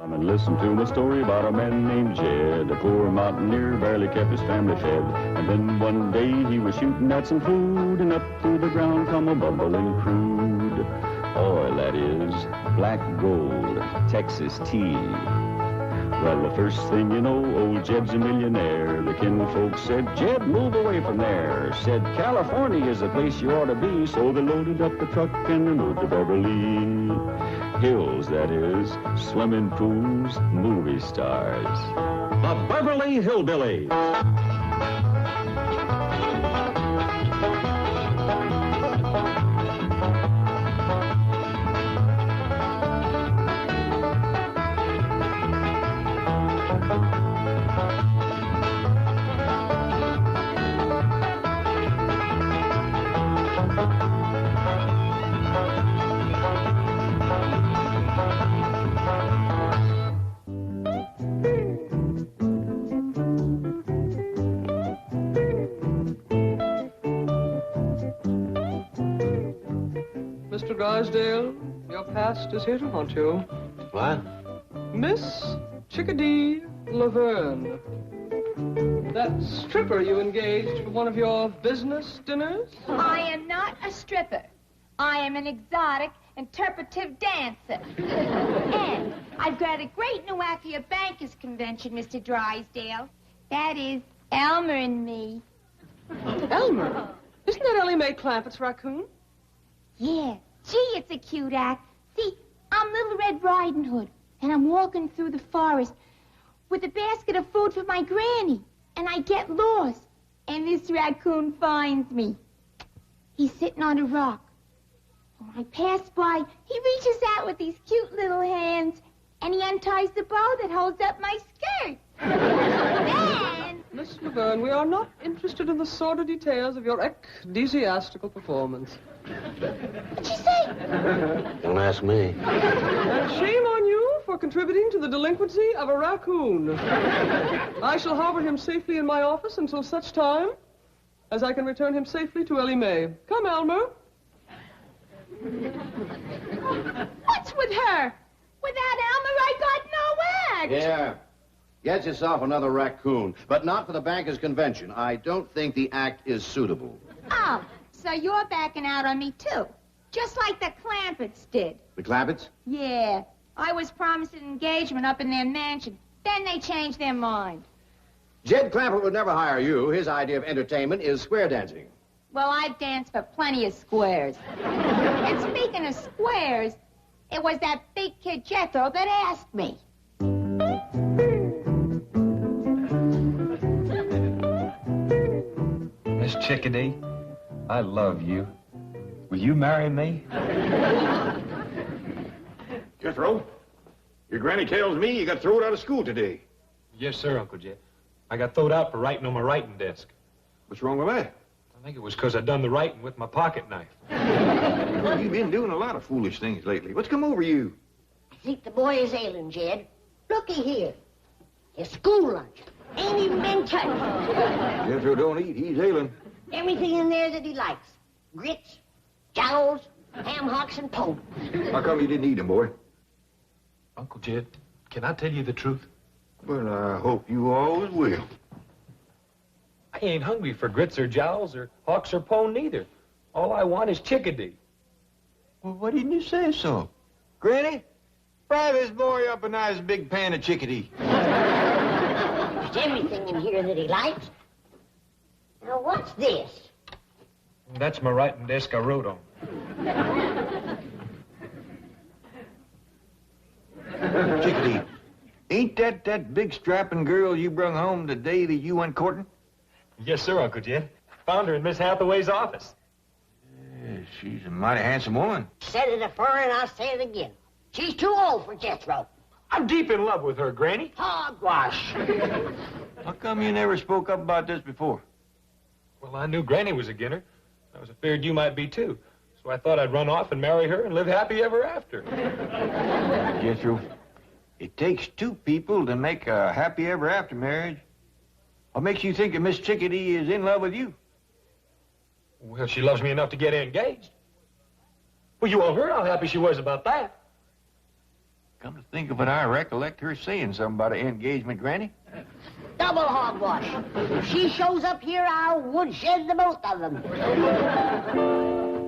Come and listen to my story about a man named Jed. A poor mountaineer barely kept his family fed. And then one day he was shooting at some food, and up through the ground come a bubbling crude oil, that is, black gold, Texas tea. Well, the first thing you know, old Jed's a millionaire. The kinfolks said, Jed, move away from there. Said, California is the place you ought to be. So they loaded up the truck and they moved to Beverley Hills, that is, swimming pools, movie stars. The Beverley Hillbillies. Mr. Drysdale, your past is here to haunt you. What? Miss Chickadee Laverne. That stripper you engaged for one of your business dinners? I am not a stripper. I am an exotic interpretive dancer. And I've got a great new act for your bankers convention, Mr. Drysdale. That is Elmer and me. Elmer? Isn't that Ellie Mae Clampett's raccoon? Yeah. Gee, it's a cute act. See, I'm Little Red Riding Hood, and I'm walking through the forest with a basket of food for my granny, and I get lost, and this raccoon finds me. He's sitting on a rock. When I pass by, he reaches out with these cute little hands, and he unties the bow that holds up my skirt. Then... Miss Laverne, we are not interested in the sordid details of your ecclesiastical performance. What'd you say? Don't ask me. And shame on you for contributing to the delinquency of a raccoon. I shall harbor him safely in my office until such time as I can return him safely to Ellie Mae. Come, Elmer. What's with her? Without Elmer, I got no act. Yeah. Get yourself another raccoon, but not for the bankers' convention. I don't think the act is suitable. Oh, so you're backing out on me, too. Just like the Clampetts did. The Clampetts? Yeah. I was promised an engagement up in their mansion. Then they changed their mind. Jed Clampett would never hire you. His idea of entertainment is square dancing. Well, I've danced for plenty of squares. And speaking of squares, it was that big kid Jethro that asked me. Miss Chickadee, I love you. Will you marry me? Jethro, your granny tells me you got thrown out of school today. Yes, sir, Uncle Jed. I got thrown out for writing on my writing desk. What's wrong with that? I think it was because I done the writing with my pocket knife. Well, you've been doing a lot of foolish things lately. What's come over you? I think the boy is ailing, Jed. Looky here. His school lunch ain't even been touched. Jethro don't eat. He's ailing. Everything in there that he likes. Grits, jowls, ham hocks, and poke. How come you didn't eat them, boy? Uncle Jed, can I tell you the truth? Well, I hope you always will. I ain't hungry for grits or jowls or hawks or pone neither. All I want is Chickadee. Well, why didn't you say so? Granny, fry this boy up a nice big pan of chickadee. There's everything in here that he likes. Now, what's this? That's my writing desk I wrote on. Chickadee, ain't that big strapping girl you brung home the day that you went courting? Yes, sir, Uncle Jed. Found her in Miss Hathaway's office. Yeah, she's a mighty handsome woman. Said it afore and I'll say it again. She's too old for Jethro. I'm deep in love with her, Granny. Hogwash. How come you never spoke up about this before? Well, I knew Granny was a ginner. I was afraid you might be, too. So I thought I'd run off and marry her and live happy ever after. Jethro, it takes two people to make a happy ever after marriage. What makes you think that Miss Chickadee is in love with you? Well, she loves me enough to get engaged. Well, you all heard how happy she was about that. Come to think of it, I recollect her saying something about an engagement, Granny. Double hogwash. If she shows up here, I'll woodshed the both of them.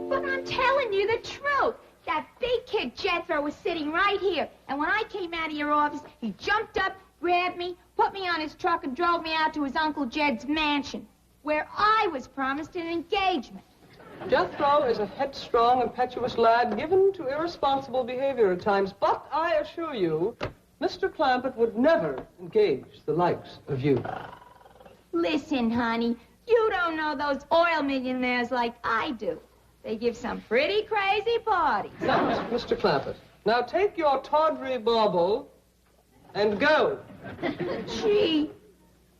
But I'm telling you the truth. That big kid Jethro was sitting right here. And when I came out of your office, he jumped up, grabbed me, put me on his truck, and drove me out to his Uncle Jed's mansion, where I was promised an engagement. Jethro is a headstrong, impetuous lad given to irresponsible behavior at times, but I assure you, Mr. Clampett would never engage the likes of you. Listen, honey, you don't know those oil millionaires like I do. They give some pretty crazy parties. Thanks, Mr. Clampett. Now take your tawdry bauble and go. Gee,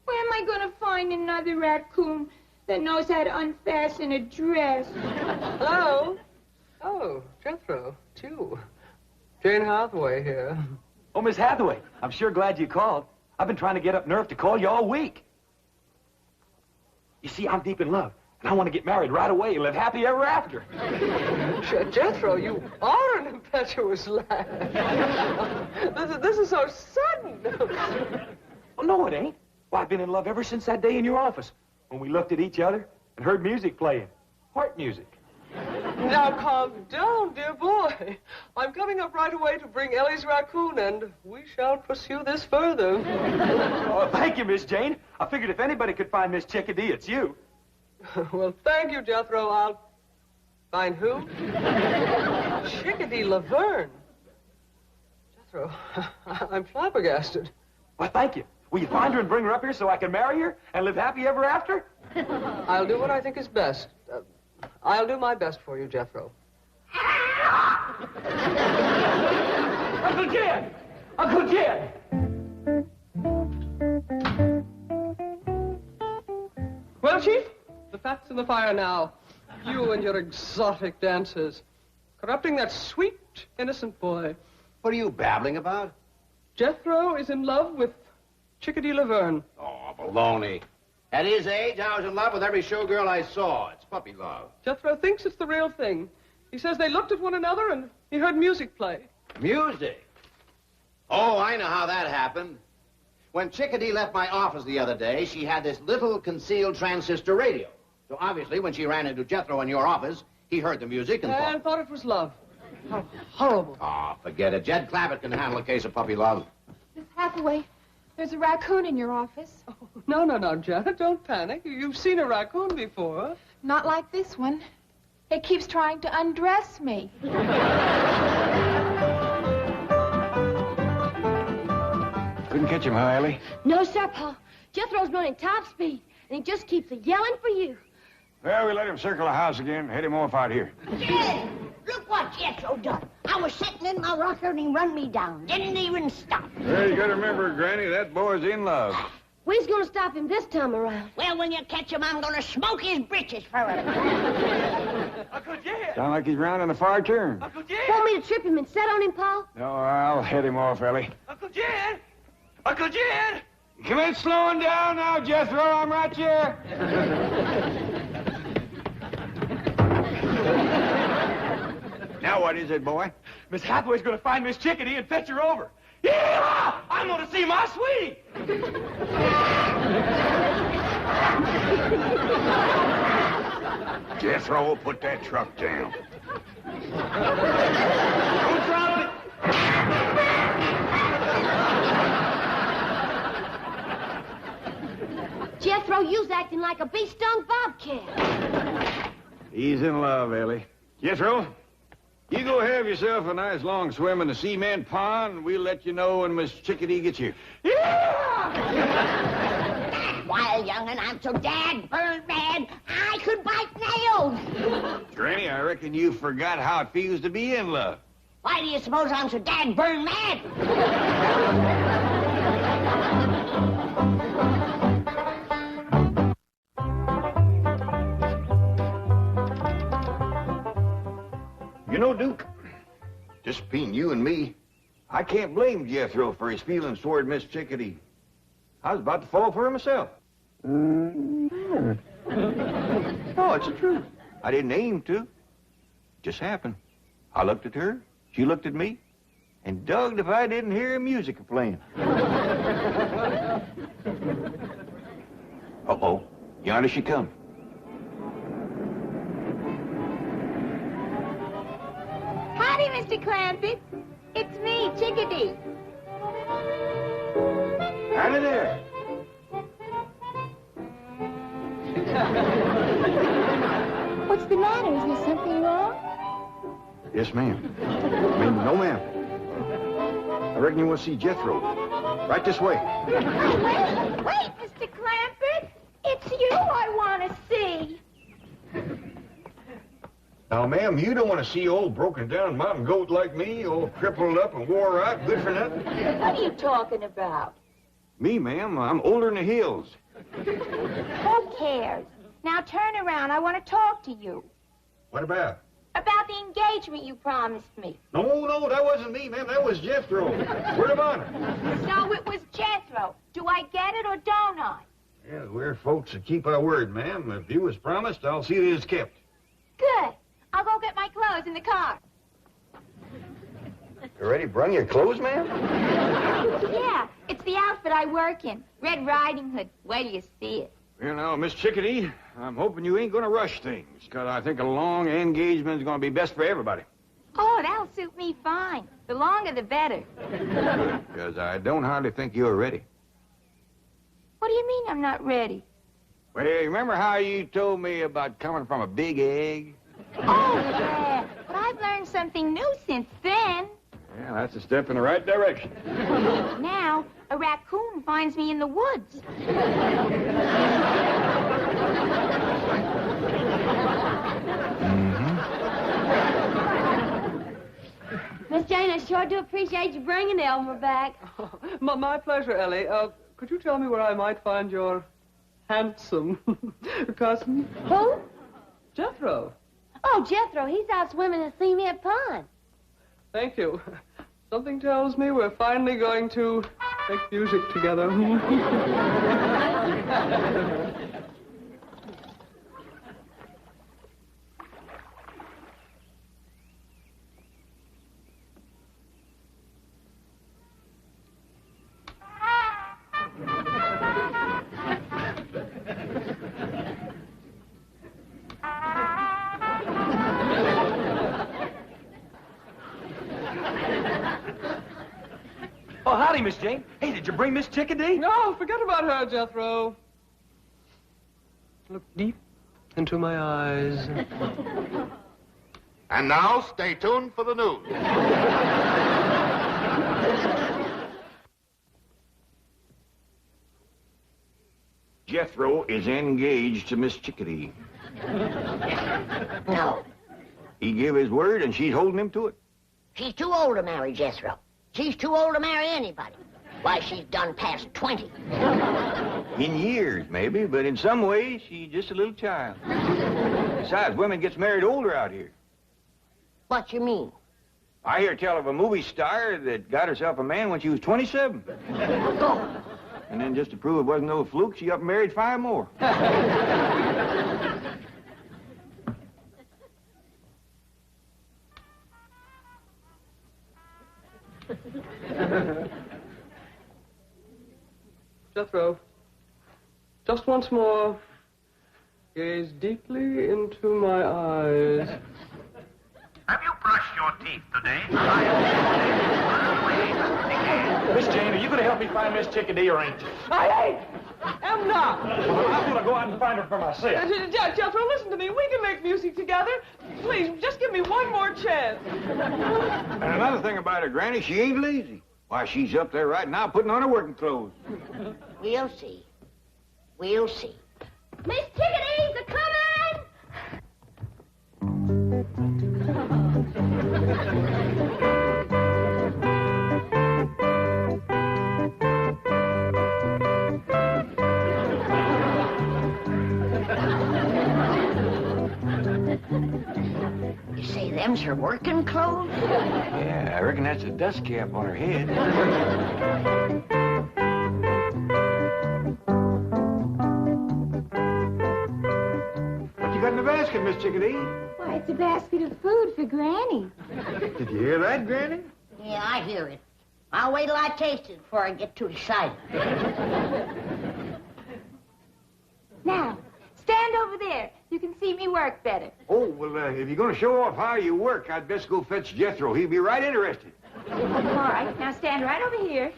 where am I going to find another raccoon that knows how to unfasten a dress? Hello? Oh, Jethro, it's you. Jane Hathaway here. Oh, Miss Hathaway, I'm sure glad you called. I've been trying to get up nerve to call you all week. You see, I'm deep in love, and I want to get married right away and live happy ever after. Jethro, you are an impetuous lad. This is so sudden. Well, no, it ain't. Well, I've been in love ever since that day in your office when we looked at each other and heard music playing. Heart music. Now calm down, dear boy. I'm coming up right away to bring Ellie's raccoon, and we shall pursue this further. Oh, thank you, Miss Jane. I figured if anybody could find Miss Chickadee, it's you. Well, thank you, Jethro. I'll find who? Chickadee Laverne. Jethro, I'm flabbergasted. Well, thank you. Will you find her and bring her up here so I can marry her and live happy ever after? I'll do what I think is best. I'll do my best for you, Jethro. Uncle Jed! Uncle Jed! Well, Chief, the fat's in the fire now. You and your exotic dances. Corrupting that sweet, innocent boy. What are you babbling about? Jethro is in love with Chickadee Laverne. Oh, baloney. At his age, I was in love with every showgirl I saw. It's puppy love. Jethro thinks it's the real thing. He says they looked at one another and he heard music play. Music? Oh, I know how that happened. When Chickadee left my office the other day, she had this little concealed transistor radio. So obviously, when she ran into Jethro in your office, he heard the music and thought it was love. How horrible. Oh, forget it. Jed Clampett can handle a case of puppy love. Miss Hathaway, there's a raccoon in your office. Oh, no, Janet, don't panic. You've seen a raccoon before. Not like this one. It keeps trying to undress me. Couldn't catch him, huh, Ellie? No, sir, Pa. Jethro's running top speed, and he just keeps yelling for you. Well, we let him circle the house again. Head him off out here. Jed, look what Jethro done. I was sitting in my rocker, and he run me down. Didn't even stop. Well, you gotta remember, Granny, that boy's in love. We's gonna stop him this time around. Well, when you catch him, I'm gonna smoke his britches for him. Uncle Jed! Sound like he's rounding a far turn. Uncle Jed! Want me to trip him and set on him, Pa? No, I'll head him off, Ellie. Uncle Jed! Uncle Jed! Commence slowing down now, Jethro. I'm right here. Now what is it, boy? Miss Hathaway's gonna find Miss Chickadee and fetch her over. Yeah! I'm gonna see my sweetie! Jethro, put that truck down. Who's driving it? Jethro, you's acting like a bee-stung bobcat. He's in love, Ellie. Jethro, you go have yourself a nice long swim in the cement pond, and we'll let you know when Miss Chickadee gets here. While young'un, I'm so dad-burned mad, I could bite nails. Granny, I reckon you forgot how it feels to be in love. Why do you suppose I'm so dad-burned mad? You know, Duke, just between you and me, I can't blame Jethro for his feelings toward Miss Chickadee. I was about to fall for her myself. No, it's the truth. I didn't aim to. It just happened. I looked at her, she looked at me, And dogged if I didn't hear music playing. Uh-oh. Yonder she comes. Howdy, Mr. Clampett. It's me, Chickadee. Out of there. What's the matter? Is there something wrong? Yes, ma'am. No, ma'am. I reckon you want to see Jethro. Right this way. Wait, Mr. Clampett. It's you I want to see. Now, ma'am, you don't want to see old broken down mountain goat like me, all crippled up and wore out, good for nothing? What are you talking about? Me, ma'am, I'm older than the hills. Who cares? Now turn around. I want to talk to you. What about? About the engagement you promised me. No, that wasn't me, ma'am. That was Jethro. Word of honor. So it was Jethro. Do I get it or don't I? Yeah, we're folks that keep our word, ma'am. If you was promised, I'll see that it's kept. Good. I'll go get my clothes in the car. You already brung your clothes, ma'am? Yeah, it's the outfit I work in. Red Riding Hood. Wait till you see it. You know, Miss Chickadee, I'm hoping you ain't gonna rush things, because I think a long engagement's gonna be best for everybody. Oh, that'll suit me fine. The longer, the better. Because I don't hardly think you're ready. What do you mean I'm not ready? Well, you remember how you told me about coming from a big egg? Oh, yeah. But I've learned something new since then. Yeah, that's a step in the right direction. Now, a raccoon finds me in the woods. Miss Jane, I sure do appreciate you bringing Elmer back. My pleasure, Ellie. Could you tell me where I might find your handsome cousin? Who? Jethro. Oh, Jethro, he's out swimming in the cement pond. Thank you. Something tells me we're finally going to make music together. Oh, howdy, Miss Jane. Hey, did you bring Miss Chickadee? No, forget about her, Jethro. Look deep into my eyes. And now, stay tuned for the news. Jethro is engaged to Miss Chickadee. No. He gave his word, and she's holding him to it. She's too old to marry Jethro. She's too old to marry anybody. Why, she's done past 20. In years, maybe, but in some ways, she's just a little child. Besides, women gets married older out here. What you mean? I hear tell of a movie star that got herself a man when she was 27. Go. And then just to prove it wasn't no fluke, she up and married 5 more. Jethro, just once more, gaze deeply into my eyes. Have you brushed your teeth today? Miss Jane, are you going to help me find Miss Chickadee or ain't you? I am not. Well, I'm going to go out and find her for myself. Jethro, listen to me. We can make music together. Please, just give me one more chance. And another thing about her, Granny, she ain't lazy. Why, she's up there right now putting on her working clothes. We'll see. We'll see. Miss Chickadee's a-coming! You say them's her working clothes? Yeah, I reckon that's a dust cap on her head. What you got in the basket, Miss Chickadee? Why, it's a basket of food for Granny. Did you hear that, Granny? Yeah, I hear it. I'll wait till I taste it before I get too excited. Now, stand over there. You can see me work better. Oh, well, if you're going to show off how you work, I'd best go fetch Jethro. He'd be right interested. All right, now stand right over here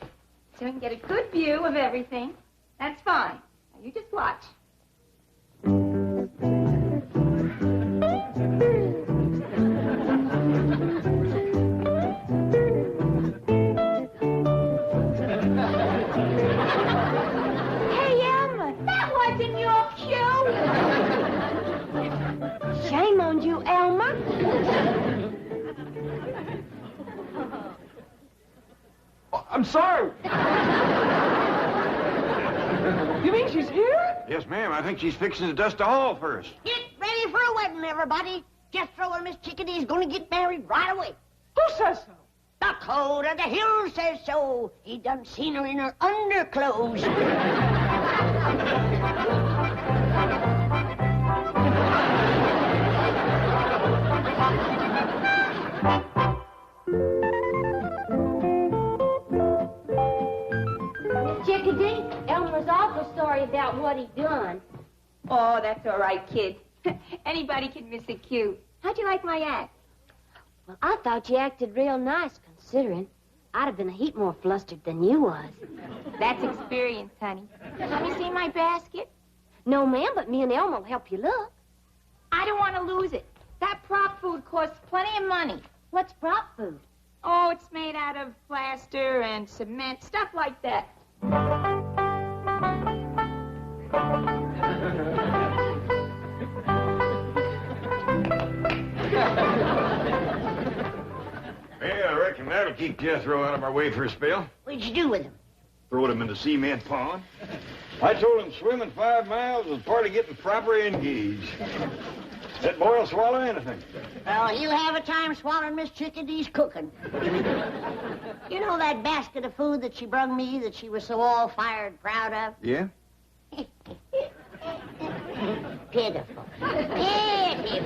so we can get a good view of everything. That's fine. Now, you just watch. Hey, Elmer, that wasn't your cue. Shame on you, Elmer. I'm sorry. You mean she's here? Yes, ma'am. I think she's fixing to dust the hall first. Get ready for a wedding, everybody. Jethro and Miss Chickadee's going to get married right away. Who says so? The code of the hill says so. He done seen her in her underclothes. Chickadee, Elmer's awful sorry about what he done. Oh, that's all right, kid. Anybody can miss a cue. How'd you like my act? Well, I thought you acted real nice, considering. I'd have been a heap more flustered than you was. That's experience, honey. Let me see my basket. No, ma'am, but me and Elmer will help you look. I don't want to lose it. That prop food costs plenty of money. What's prop food? Oh, it's made out of plaster and cement, stuff like that. Well, I reckon that'll keep Jethro out of our way for a spell. What'd you do with him? Throwed him in the cement pond. I told him swimming 5 miles was part of getting proper engaged. That boy'll swallow anything. Well, he'll have a time swallowing Miss Chickadee's cooking. You know that basket of food that she brung me that she was so all-fired proud of? Yeah? Pitiful. Pitiful.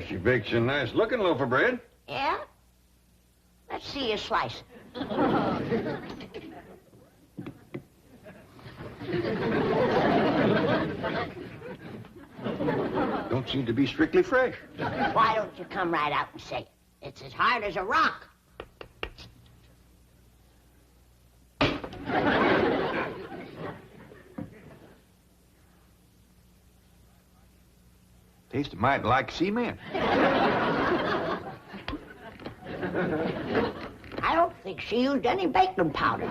She bakes a nice-looking loaf of bread. Yeah? Let's see you slice it. Don't seem to be strictly fresh. Why don't you come right out and say it? It's as hard as a rock. Tastes might like cement. I don't think she used any baking powder.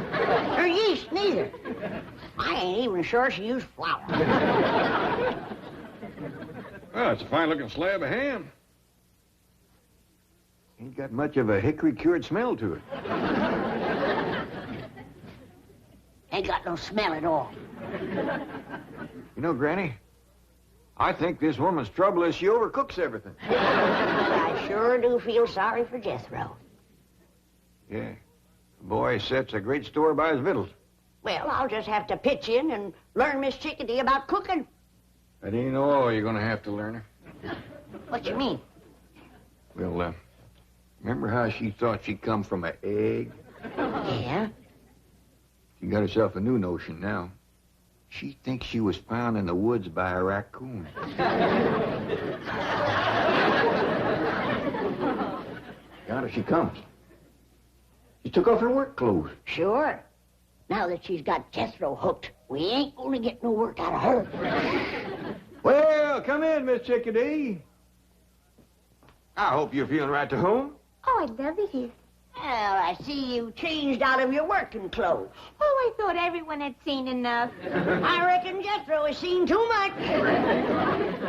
Or yeast, neither. I ain't even sure she used flour. Well, it's a fine-looking slab of ham. Ain't got much of a hickory-cured smell to it. Ain't got no smell at all. You know, Granny, I think this woman's trouble is she overcooks everything. I sure do feel sorry for Jethro. Yeah. The boy sets a great store by his victuals. Well, I'll just have to pitch in and learn Miss Chickadee about cooking. That ain't all you're gonna have to learn her. What you mean? Well, remember how she thought she'd come from an egg? Yeah? She got herself a new notion now. She thinks she was found in the woods by a raccoon. Yonder she comes. She took off her work clothes. Sure. Now that she's got Jethro hooked, we ain't gonna get no work out of her. Well, come in, Miss Chickadee. I hope you're feeling right to home. Oh, I love it here. Well, I see you changed out of your working clothes. Oh, I thought everyone had seen enough. I reckon Jethro has seen too much.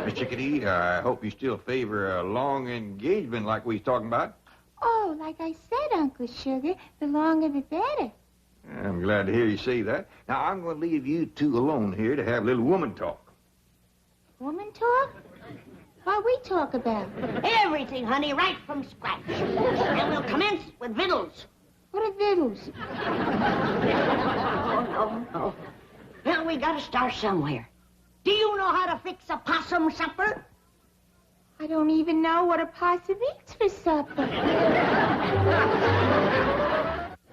Miss Chickadee, I hope you still favor a long engagement like we was talking about. Oh, like I said, Uncle Sugar, the longer the better. I'm glad to hear you say that. Now, I'm going to leave you two alone here to have a little woman talk. Woman talk? What we talk about? Everything, honey, right from scratch. And we'll commence with victuals. What are victuals? No. Well, we gotta start somewhere. Do you know how to fix a possum supper? I don't even know what a possum eats for supper.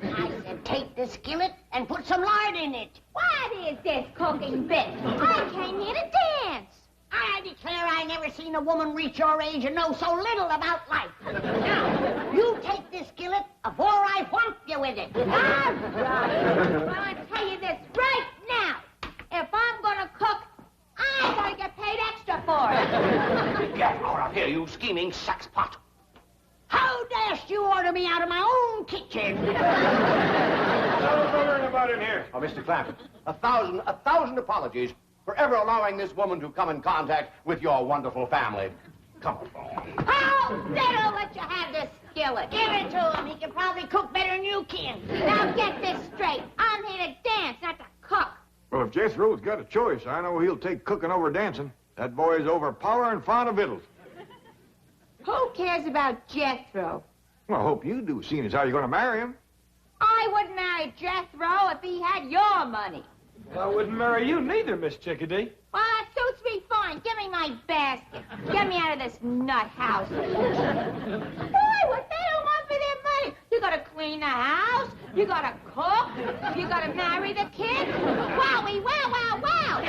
I said take the skillet and put some lard in it. What is this cooking bit? I came here to dance. I declare I never seen a woman reach your age and know so little about life. Now, you take this skillet afore I whomp you with it. All right. Well, I tell you this right now. If I'm gonna cook, I'm gonna get paid extra for it. Get out of here, you scheming saxpot. How dashed you order me out of my own kitchen? What's about in here? Oh, Mr. Clampett, a thousand apologies for ever allowing this woman to come in contact with your wonderful family. Come on. How I'll let you have this skillet. Give it to him. He can probably cook better than you can. Now get this straight. I'm here to dance, not to cook. Well, if Jethro's got a choice, I know he'll take cooking over dancing. That boy is overpowering fond of victuals. Who cares about Jethro? Well, I hope you do, seeing as how you're going to marry him. I wouldn't marry Jethro if he had your money. Well, I wouldn't marry you neither, Miss Chickadee. Well, that suits me fine. Give me my basket. Get me out of this nut house. Boy, what they don't want for their money. You gotta clean the house. You gotta cook. You gotta marry the kids. Wowie, wow, wow, wow.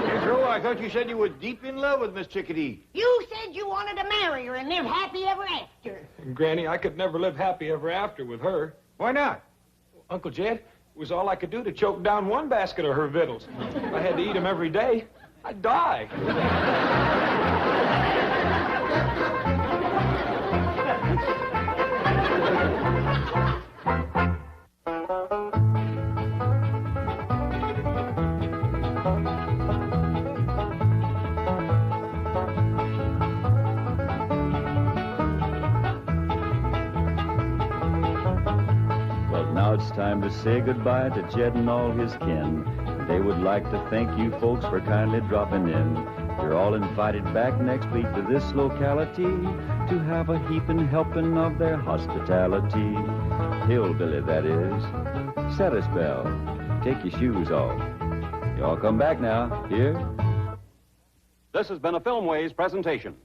Jethro, I thought you said you were deep in love with Miss Chickadee. You said you wanted to marry her and live happy ever after. And Granny, I could never live happy ever after with her. Why not? Uncle Jed, it was all I could do to choke down one basket of her victuals. If I had to eat them every day, I'd die. Now it's time to say goodbye to Jed and all his kin. They would like to thank you folks for kindly dropping in. You're all invited back next week to this locality to have a heaping helping of their hospitality. Hillbilly, that is. Set a spell. Take your shoes off. Y'all come back now. Here. This has been a Filmways presentation.